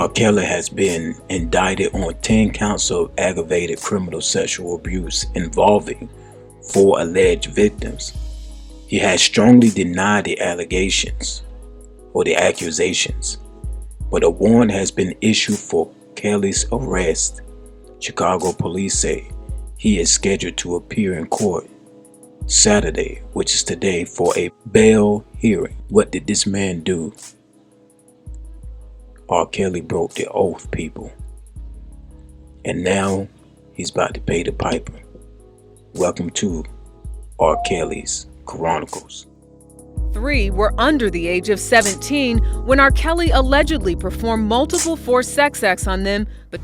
R. Kelly has been indicted on 10 counts of aggravated criminal sexual abuse involving 4 alleged victims. He has strongly denied the allegations or the accusations, but a warrant has been issued for Kelly's arrest. Chicago police say he is scheduled to appear in court Saturday, which is today, for a bail hearing. What did this man do? R. Kelly broke the oath, people. And now he's about to pay the piper. Welcome to R. Kelly's Chronicles. 3 were under the age of 17 when R. Kelly allegedly performed multiple forced sex acts on them, but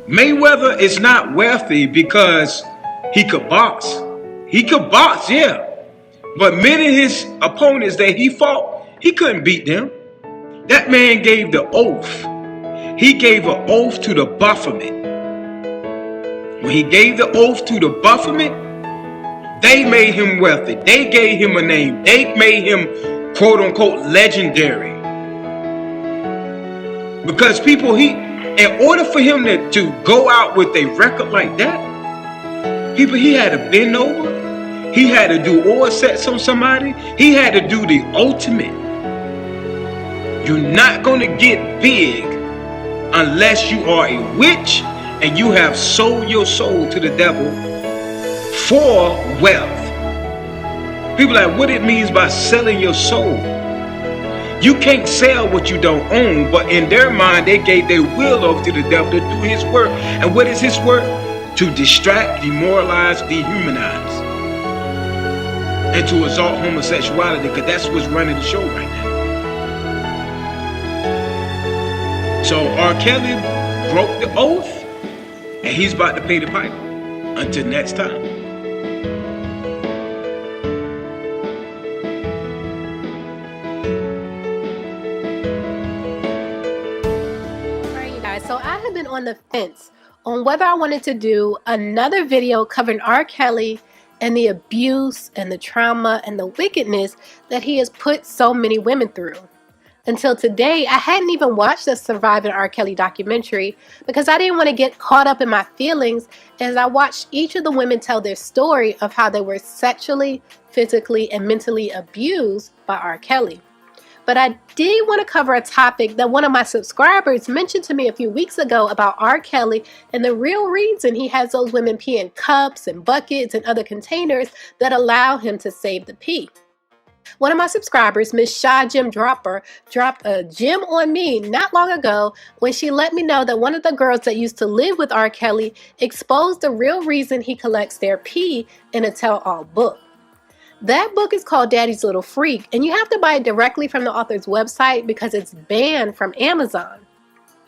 Mayweather is not wealthy because he could box. He could box, yeah. But many of his opponents that he fought, he couldn't beat them. That man gave the oath. He gave an oath to the Baphomet. When he gave the oath to the Baphomet, they made him wealthy. They gave him a name. They made him, quote unquote, legendary. Because people, in order for him to go out with a record like that, people, he had to bend over. He had to do oral sex on somebody. He had to do the ultimate. You're not going to get big unless you are a witch and you have sold your soul to the devil for wealth. People are like, what it means by selling your soul. You can't sell what you don't own, but in their mind, they gave their will over to the devil to do his work. And what is his work? To distract, demoralize, dehumanize, and to exalt homosexuality, because that's what's running the show right now. So R. Kelly broke the oath, and he's about to pay the piper. Until next time. So I have been on the fence on whether I wanted to do another video covering R. Kelly and the abuse and the trauma and the wickedness that he has put so many women through. Until today, I hadn't even watched the Surviving R. Kelly documentary because I didn't want to get caught up in my feelings as I watched each of the women tell their story of how they were sexually, physically, and mentally abused by R. Kelly. But I did want to cover a topic that one of my subscribers mentioned to me a few weeks ago about R. Kelly and the real reason he has those women pee in cups and buckets and other containers that allow him to save the pee. One of my subscribers, Miss Shaw Gem Dropper, dropped a gem on me not long ago when she let me know that one of the girls that used to live with R. Kelly exposed the real reason he collects their pee in a tell-all book. That book is called Daddy's Little Freak, and you have to buy it directly from the author's website because it's banned from Amazon.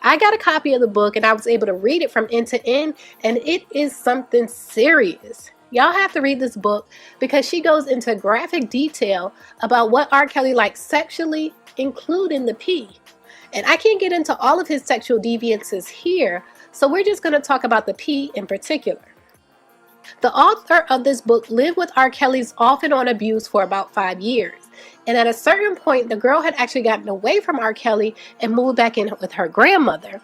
I got a copy of the book and I was able to read it from end to end, and it is something serious. Y'all have to read this book because she goes into graphic detail about what R. Kelly likes sexually, including the pee. And I can't get into all of his sexual deviances here, so we're just going to talk about the pee in particular. The author of this book lived with R. Kelly's off and on abuse for about 5 years. And at a certain point, the girl had actually gotten away from R. Kelly and moved back in with her grandmother.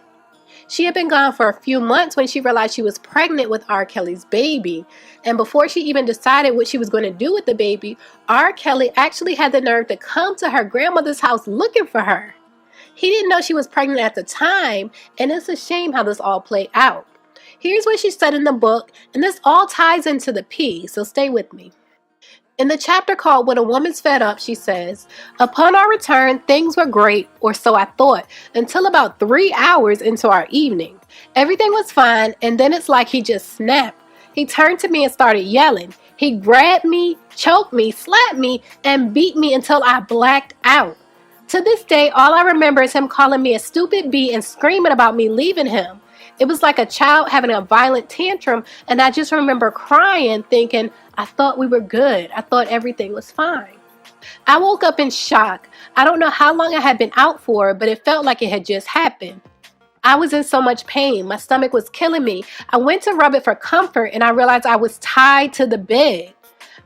She had been gone for a few months when she realized she was pregnant with R. Kelly's baby. And before she even decided what she was going to do with the baby, R. Kelly actually had the nerve to come to her grandmother's house looking for her. He didn't know she was pregnant at the time, and it's a shame how this all played out. Here's what she said in the book, and this all ties into the pee, so stay with me. In the chapter called When a Woman's Fed Up, she says, upon our return, things were great, or so I thought, until about 3 hours into our evening. Everything was fine, and then it's like he just snapped. He turned to me and started yelling. He grabbed me, choked me, slapped me, and beat me until I blacked out. To this day, all I remember is him calling me a stupid bee and screaming about me leaving him. It was like a child having a violent tantrum, and I just remember crying, thinking, I thought we were good. I thought everything was fine. I woke up in shock. I don't know how long I had been out for, but it felt like it had just happened. I was in so much pain. My stomach was killing me. I went to rub it for comfort, and I realized I was tied to the bed.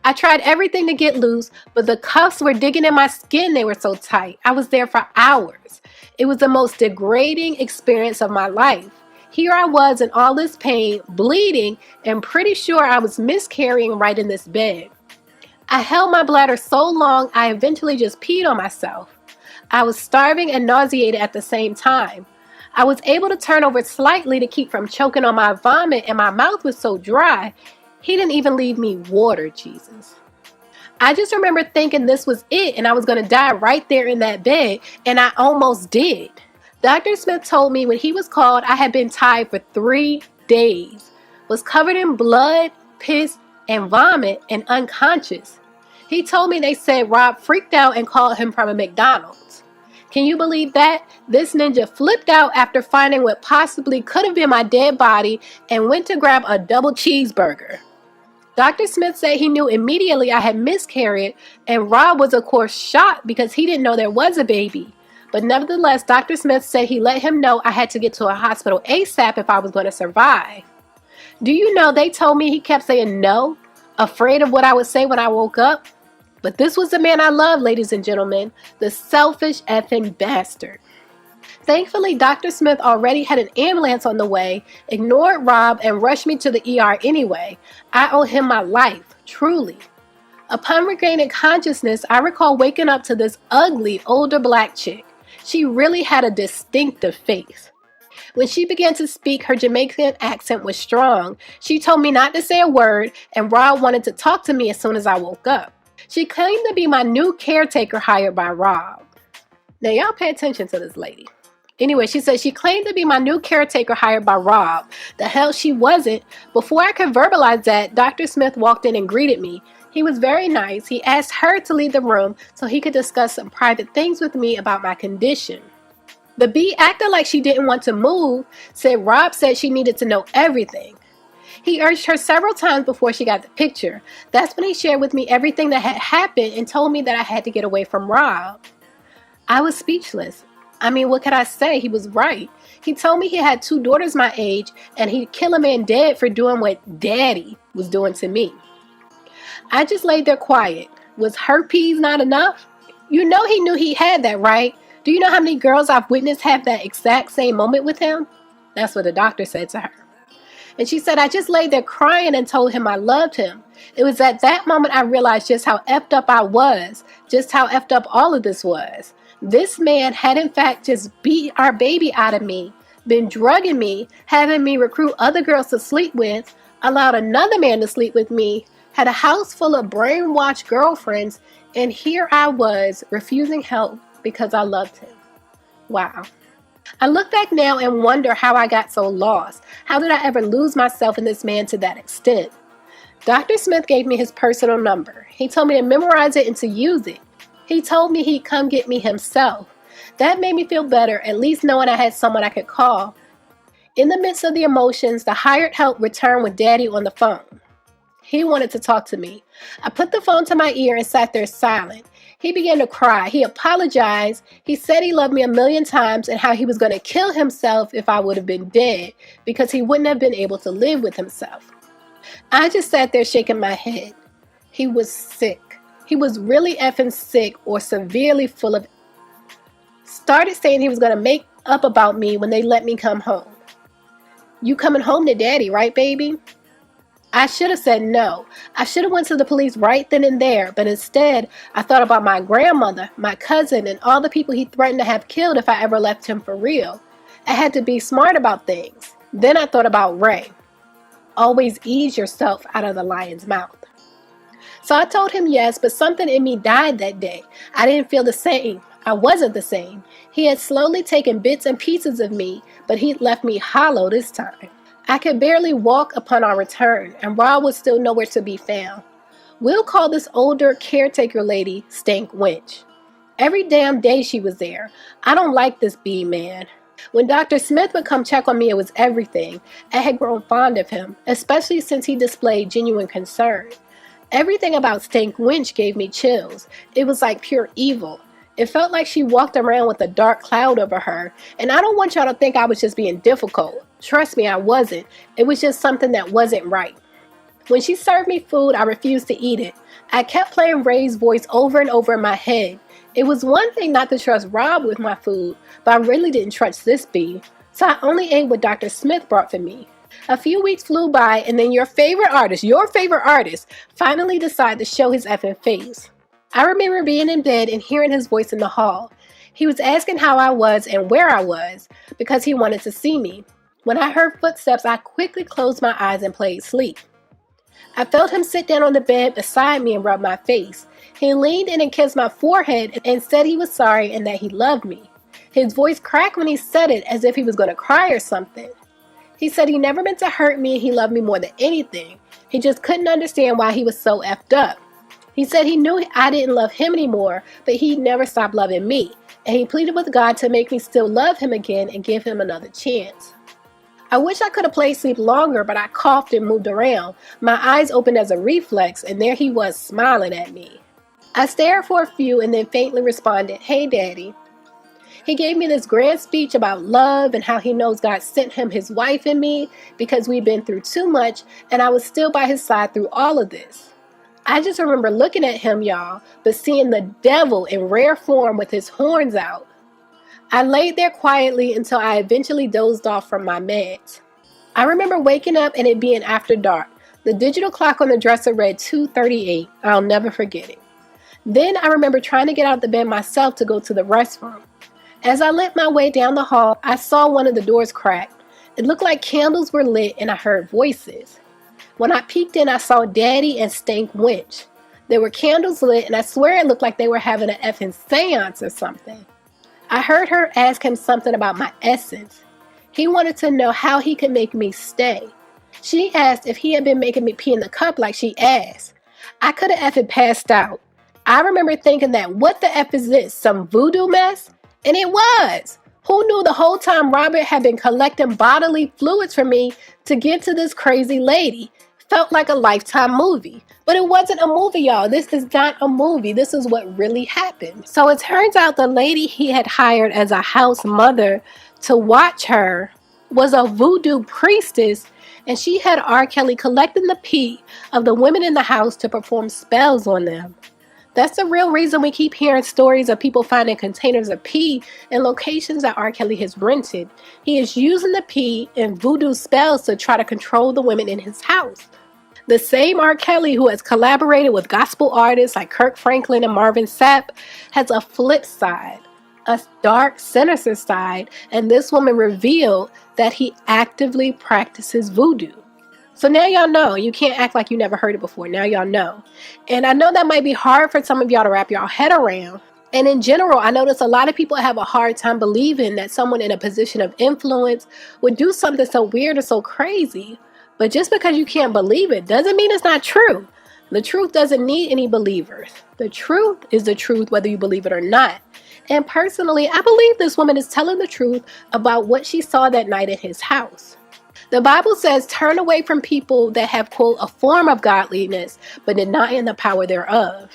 I tried everything to get loose, but the cuffs were digging in my skin. They were so tight. I was there for hours. It was the most degrading experience of my life. Here I was in all this pain, bleeding, and pretty sure I was miscarrying right in this bed. I held my bladder so long, I eventually just peed on myself. I was starving and nauseated at the same time. I was able to turn over slightly to keep from choking on my vomit, and my mouth was so dry. He didn't even leave me water, Jesus. I just remember thinking this was it and I was going to die right there in that bed, and I almost did. Dr. Smith told me when he was called I had been tied for 3 days, was covered in blood, piss, and vomit, and unconscious. He told me they said Rob freaked out and called him from a McDonald's. Can you believe that? This ninja flipped out after finding what possibly could have been my dead body and went to grab a double cheeseburger. Dr. Smith said he knew immediately I had miscarried, and Rob was of course shocked because he didn't know there was a baby. But nevertheless, Dr. Smith said he let him know I had to get to a hospital ASAP if I was going to survive. Do you know they told me he kept saying no, afraid of what I would say when I woke up? But this was the man I love, ladies and gentlemen, the selfish effing bastard. Thankfully, Dr. Smith already had an ambulance on the way, ignored Rob, and rushed me to the ER anyway. I owe him my life, truly. Upon regaining consciousness, I recall waking up to this ugly, older black chick. She really had a distinctive face. When she began to speak, her Jamaican accent was strong. She told me not to say a word, and Rob wanted to talk to me as soon as I woke up. She claimed to be my new caretaker hired by Rob. Now, y'all pay attention to this lady. Anyway, she said she claimed to be my new caretaker hired by Rob. The hell she wasn't. Before I could verbalize that, Dr. Smith walked in and greeted me. He was very nice. He asked her to leave the room so he could discuss some private things with me about my condition. The bee acted like she didn't want to move, said Rob said she needed to know everything. He urged her several times before she got the picture. That's when he shared with me everything that had happened and told me that I had to get away from Rob. I was speechless. I mean, what could I say? He was right. He told me he had 2 daughters my age, and he'd kill a man dead for doing what Daddy was doing to me. I just laid there quiet. Was herpes not enough? You know he knew he had that, right? Do you know how many girls I've witnessed have that exact same moment with him? That's what the doctor said to her. And she said, I just laid there crying and told him I loved him. It was at that moment I realized just how effed up I was, just how effed up all of this was. This man had in fact just beat our baby out of me, been drugging me, having me recruit other girls to sleep with, allowed another man to sleep with me, had a house full of brainwashed girlfriends, and here I was refusing help because I loved him. Wow. I look back now and wonder how I got so lost. How did I ever lose myself in this man to that extent? Dr. Smith gave me his personal number. He told me to memorize it and to use it. He told me he'd come get me himself. That made me feel better, at least knowing I had someone I could call. In the midst of the emotions, the hired help returned with Daddy on the phone. He wanted to talk to me. I put the phone to my ear and sat there silent. He began to cry. He apologized. He said he loved me 1,000,000 times and how he was going to kill himself if I would have been dead because he wouldn't have been able to live with himself. I just sat there shaking my head. He was sick. He was really effing sick or severely full of... Started saying he was going to make up about me when they let me come home. You coming home to Daddy, right, baby? I should have said no. I should have went to the police right then and there, but instead, I thought about my grandmother, my cousin, and all the people he threatened to have killed if I ever left him for real. I had to be smart about things. Then I thought about Ray. Always ease yourself out of the lion's mouth. So I told him yes, but something in me died that day. I didn't feel the same. I wasn't the same. He had slowly taken bits and pieces of me, but he'd left me hollow this time. I could barely walk upon our return, and Rob was still nowhere to be found. We'll call this older caretaker lady Stank Winch. Every damn day she was there. I don't like this bee man. When Dr. Smith would come check on me, it was everything. I had grown fond of him, especially since he displayed genuine concern. Everything about Stank Winch gave me chills. It was like pure evil. It felt like she walked around with a dark cloud over her, and I don't want y'all to think I was just being difficult. Trust me, I wasn't. It was just something that wasn't right. When she served me food, I refused to eat it. I kept playing Ray's voice over and over in my head. It was one thing not to trust Rob with my food, but I really didn't trust this bee, so I only ate what Dr. Smith brought for me. A few weeks flew by, and then your favorite artist, finally decided to show his effing face. I remember being in bed and hearing his voice in the hall. He was asking how I was and where I was, because he wanted to see me. When I heard footsteps, I quickly closed my eyes and played sleep. I felt him sit down on the bed beside me and rub my face. He leaned in and kissed my forehead and said he was sorry and that he loved me. His voice cracked when he said it, as if he was going to cry or something. He said he never meant to hurt me and he loved me more than anything. He just couldn't understand why he was so effed up. He said he knew I didn't love him anymore, but he'd never stop loving me. And he pleaded with God to make me still love him again and give him another chance. I wish I could have played sleep longer, but I coughed and moved around. My eyes opened as a reflex, and there he was smiling at me. I stared for a few and then faintly responded, "Hey, Daddy." He gave me this grand speech about love and how he knows God sent him his wife and me because we'd been through too much, and I was still by his side through all of this. I just remember looking at him, y'all, but seeing the devil in rare form with his horns out. I laid there quietly until I eventually dozed off from my meds. I remember waking up and it being after dark. The digital clock on the dresser read 2:38. I'll never forget it. Then I remember trying to get out of the bed myself to go to the restroom. As I lit my way down the hall, I saw one of the doors crack. It looked like candles were lit and I heard voices. When I peeked in, I saw Daddy and Stank Winch. There were candles lit and I swear it looked like they were having an effing seance or something. I heard her ask him something about my essence. He wanted to know how he could make me stay. She asked if he had been making me pee in the cup like she asked. I could have effing passed out. I remember thinking that, what the F is this, some voodoo mess? And it was. Who knew the whole time Robert had been collecting bodily fluids from me to give to this crazy lady? Felt like a Lifetime movie. But it wasn't a movie, y'all. This is not a movie. This is what really happened. So it turns out the lady he had hired as a house mother to watch her was a voodoo priestess, and she had R. Kelly collecting the pee of the women in the house to perform spells on them. That's the real reason we keep hearing stories of people finding containers of pee in locations that R. Kelly has rented. He is using the pee in voodoo spells to try to control the women in his house. The same R. Kelly who has collaborated with gospel artists like Kirk Franklin and Marvin Sapp has a flip side, a dark, sinister side, and this woman revealed that he actively practices voodoo. So now y'all know. You can't act like you never heard it before. Now y'all know. And I know that might be hard for some of y'all to wrap your head around. And in general, I notice a lot of people have a hard time believing that someone in a position of influence would do something so weird or so crazy. But just because you can't believe it doesn't mean it's not true. The truth doesn't need any believers. The truth is the truth whether you believe it or not. And personally, I believe this woman is telling the truth about what she saw that night at his house. The Bible says, turn away from people that have, quote, a form of godliness, but denying the power thereof.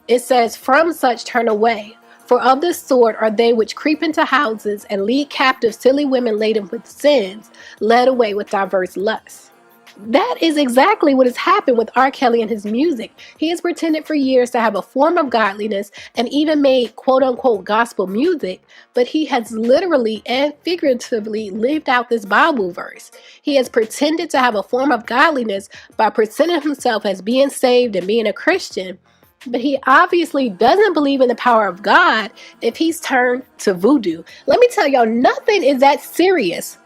It says, from such turn away. For of this sort are they which creep into houses and lead captive silly women laden with sins, led away with diverse lusts. That is exactly what has happened with R. Kelly and his music. He has pretended for years to have a form of godliness and even made quote-unquote gospel music, but he has literally and figuratively lived out this Bible verse. He has pretended to have a form of godliness by presenting himself as being saved and being a Christian, but he obviously doesn't believe in the power of God if he's turned to voodoo. Let me tell y'all, nothing is that serious.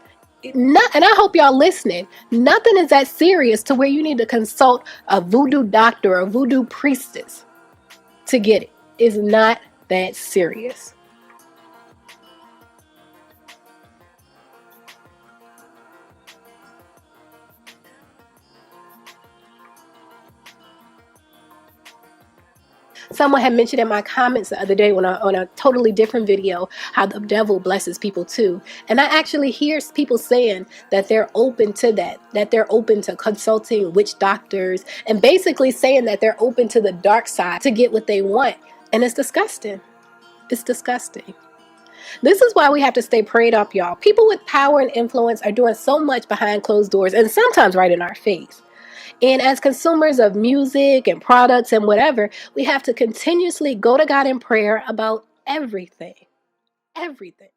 And I hope y'all listening. Nothing is that serious to where you need to consult a voodoo doctor or a voodoo priestess to get it. It's not that serious. Someone had mentioned in my comments the other day on a totally different video how the devil blesses people too. And I actually hear people saying that they're open to that they're open to consulting witch doctors, and basically saying that they're open to the dark side to get what they want. And it's disgusting. It's disgusting. This is why we have to stay prayed up, y'all. People with power and influence are doing so much behind closed doors, and sometimes right in our face. And as consumers of music and products and whatever, we have to continuously go to God in prayer about everything. Everything.